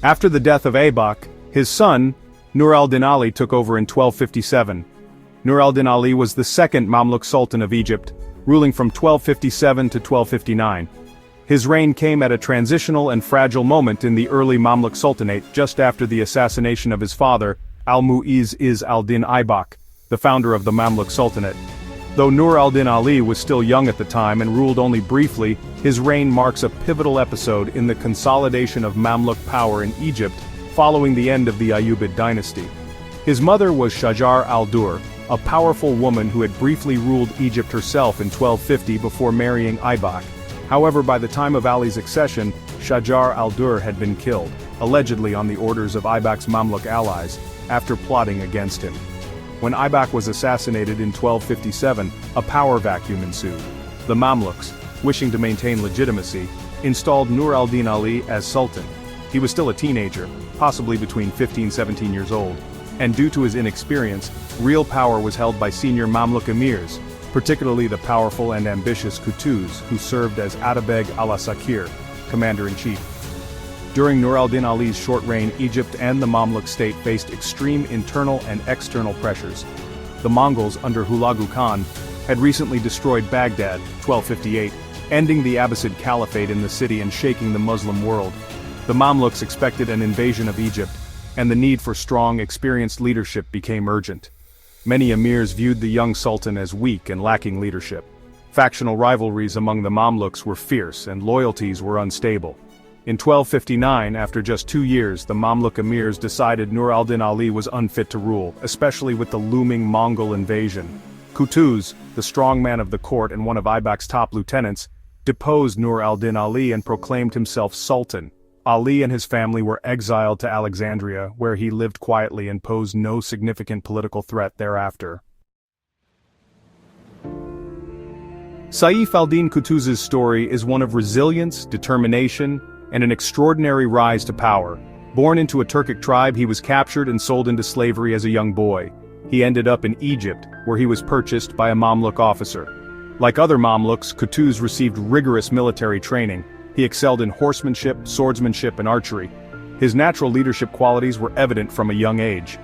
After the death of Aibak, his son, Nur al-Din Ali took over in 1257. Nur al-Din Ali was the second Mamluk Sultan of Egypt, ruling from 1257 to 1259. His reign came at a transitional and fragile moment in the early Mamluk Sultanate just after the assassination of his father, Al-Mu'izz al-Din Aibak, the founder of the Mamluk Sultanate. Though Nur al-Din Ali was still young at the time and ruled only briefly, his reign marks a pivotal episode in the consolidation of Mamluk power in Egypt following the end of the Ayyubid dynasty. His mother was Shajar al-Dur, a powerful woman who had briefly ruled Egypt herself in 1250 before marrying Aibak. However, by the time of Ali's accession, Shajar al-Dur had been killed, allegedly on the orders of Aibak's Mamluk allies, after plotting against him. When Aibak was assassinated in 1257, a power vacuum ensued. The Mamluks, wishing to maintain legitimacy, installed Nur al-Din Ali as Sultan. He was still a teenager, possibly between 15-17 years old, and due to his inexperience, real power was held by senior Mamluk emirs, particularly the powerful and ambitious Qutuz, who served as Atabeg al-Asakir, commander-in-chief. During Nur al-Din Ali's short reign, Egypt and the Mamluk state faced extreme internal and external pressures. The Mongols, under Hulagu Khan, had recently destroyed Baghdad, 1258, ending the Abbasid Caliphate in the city and shaking the Muslim world. The Mamluks expected an invasion of Egypt, and the need for strong, experienced leadership became urgent. Many emirs viewed the young sultan as weak and lacking leadership. Factional rivalries among the Mamluks were fierce and loyalties were unstable. In 1259, after just 2 years, the Mamluk emirs decided Nur al-Din Ali was unfit to rule, especially with the looming Mongol invasion. Qutuz, the strongman of the court and one of Aibak's top lieutenants, deposed Nur al-Din Ali and proclaimed himself sultan. Ali and his family were exiled to Alexandria, where he lived quietly and posed no significant political threat thereafter. Saif al-Din Qutuz's story is one of resilience, determination, and an extraordinary rise to power. Born into a Turkic tribe, he was captured and sold into slavery as a young boy. He ended up in Egypt, where he was purchased by a Mamluk officer. Like other Mamluks, Qutuz received rigorous military training. He excelled in horsemanship, swordsmanship, and archery. His natural leadership qualities were evident from a young age.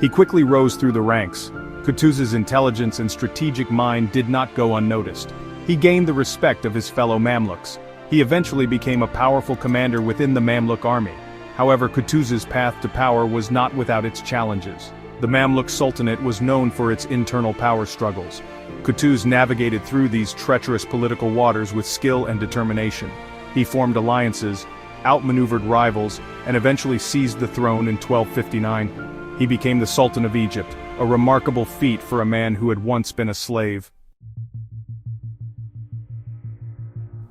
He quickly rose through the ranks. Qutuz's intelligence and strategic mind did not go unnoticed. He gained the respect of his fellow Mamluks. He eventually became a powerful commander within the Mamluk army. However, Qutuz's path to power was not without its challenges. The Mamluk Sultanate was known for its internal power struggles. Qutuz navigated through these treacherous political waters with skill and determination. He formed alliances, outmaneuvered rivals, and eventually seized the throne in 1259. He became the Sultan of Egypt, a remarkable feat for a man who had once been a slave.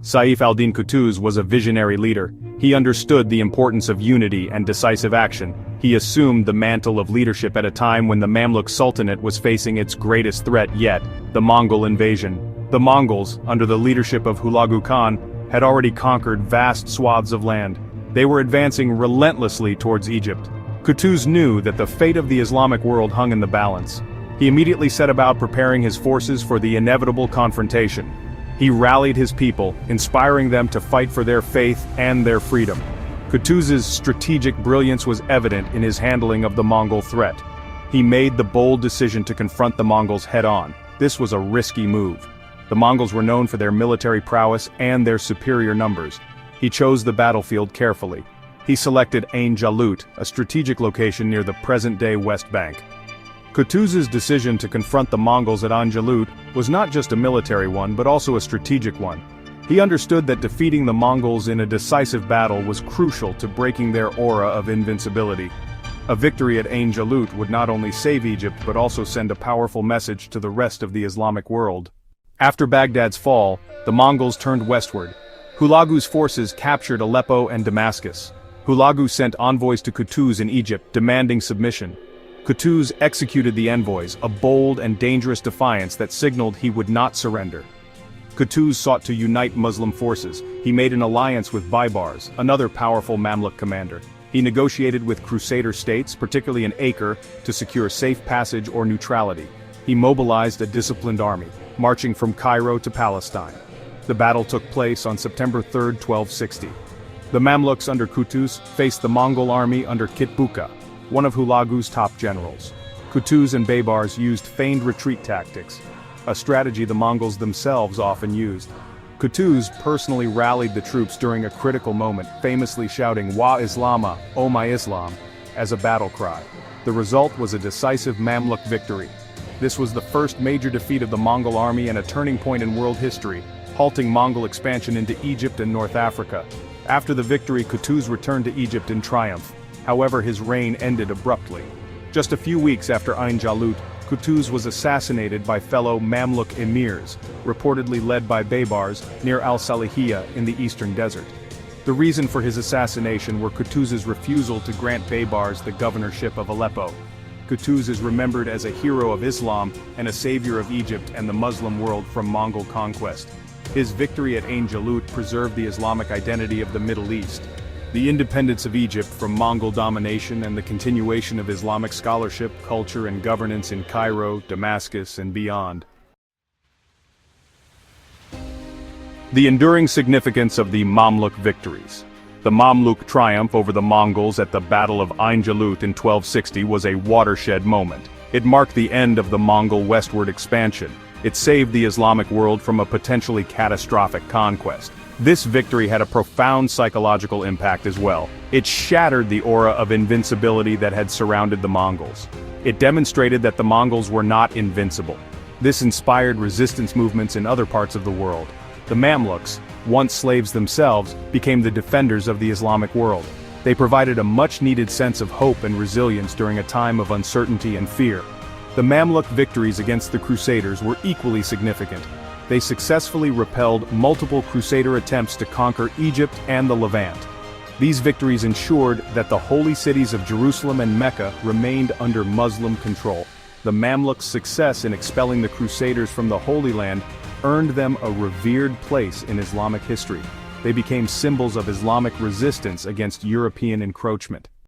Saif al-Din Qutuz was a visionary leader. He understood the importance of unity and decisive action. He assumed the mantle of leadership at a time when the Mamluk Sultanate was facing its greatest threat yet, the Mongol invasion. The Mongols, under the leadership of Hulagu Khan, had already conquered vast swaths of land. They were advancing relentlessly towards Egypt. Qutuz knew that the fate of the Islamic world hung in the balance. He immediately set about preparing his forces for the inevitable confrontation. He rallied his people, inspiring them to fight for their faith and their freedom. Qutuz's strategic brilliance was evident in his handling of the Mongol threat. He made the bold decision to confront the Mongols head-on. This was a risky move. The Mongols were known for their military prowess and their superior numbers. He chose the battlefield carefully. He selected Ain Jalut, a strategic location near the present-day West Bank. Qutuz's decision to confront the Mongols at Ain Jalut was not just a military one but also a strategic one. He understood that defeating the Mongols in a decisive battle was crucial to breaking their aura of invincibility. A victory at Ain Jalut would not only save Egypt but also send a powerful message to the rest of the Islamic world. After Baghdad's fall, the Mongols turned westward. Hulagu's forces captured Aleppo and Damascus. Hulagu sent envoys to Qutuz in Egypt demanding submission. Qutuz executed the envoys, a bold and dangerous defiance that signaled he would not surrender. Qutuz sought to unite Muslim forces. He made an alliance with Baibars, another powerful Mamluk commander. He negotiated with Crusader states, particularly in Acre, to secure safe passage or neutrality. He mobilized a disciplined army, marching from Cairo to Palestine. The battle took place on September 3, 1260. The Mamluks under Qutuz faced the Mongol army under Kitbuka, one of Hulagu's top generals. Qutuz and Baybars used feigned retreat tactics, a strategy the Mongols themselves often used. Qutuz personally rallied the troops during a critical moment, famously shouting "Wa Islama, O my Islam," as a battle cry. The result was a decisive Mamluk victory. This was the first major defeat of the Mongol army and a turning point in world history, halting Mongol expansion into Egypt and North Africa. After the victory, Qutuz returned to Egypt in triumph. However, his reign ended abruptly. Just a few weeks after Ain Jalut, Qutuz was assassinated by fellow Mamluk emirs, reportedly led by Baybars, near Al-Salihiyah in the eastern desert. The reason for his assassination were Qutuz's refusal to grant Baybars the governorship of Aleppo. Qutuz is remembered as a hero of Islam and a savior of Egypt and the Muslim world from Mongol conquest. His victory at Ain Jalut preserved the Islamic identity of the Middle East. The independence of Egypt from Mongol domination and the continuation of Islamic scholarship, culture and governance in Cairo, Damascus and beyond. The enduring significance of the Mamluk victories. The Mamluk triumph over the Mongols at the Battle of Ain Jalut in 1260 was a watershed moment. It marked the end of the Mongol westward expansion. It saved the Islamic world from a potentially catastrophic conquest. This victory had a profound psychological impact as well. It shattered the aura of invincibility that had surrounded the Mongols. It demonstrated that the Mongols were not invincible. This inspired resistance movements in other parts of the world. The Mamluks, once slaves themselves, became the defenders of the Islamic world. They provided a much-needed sense of hope and resilience during a time of uncertainty and fear. The Mamluk victories against the Crusaders were equally significant. They successfully repelled multiple Crusader attempts to conquer Egypt and the Levant. These victories ensured that the holy cities of Jerusalem and Mecca remained under Muslim control. The Mamluks' success in expelling the Crusaders from the Holy Land earned them a revered place in Islamic history. They became symbols of Islamic resistance against European encroachment.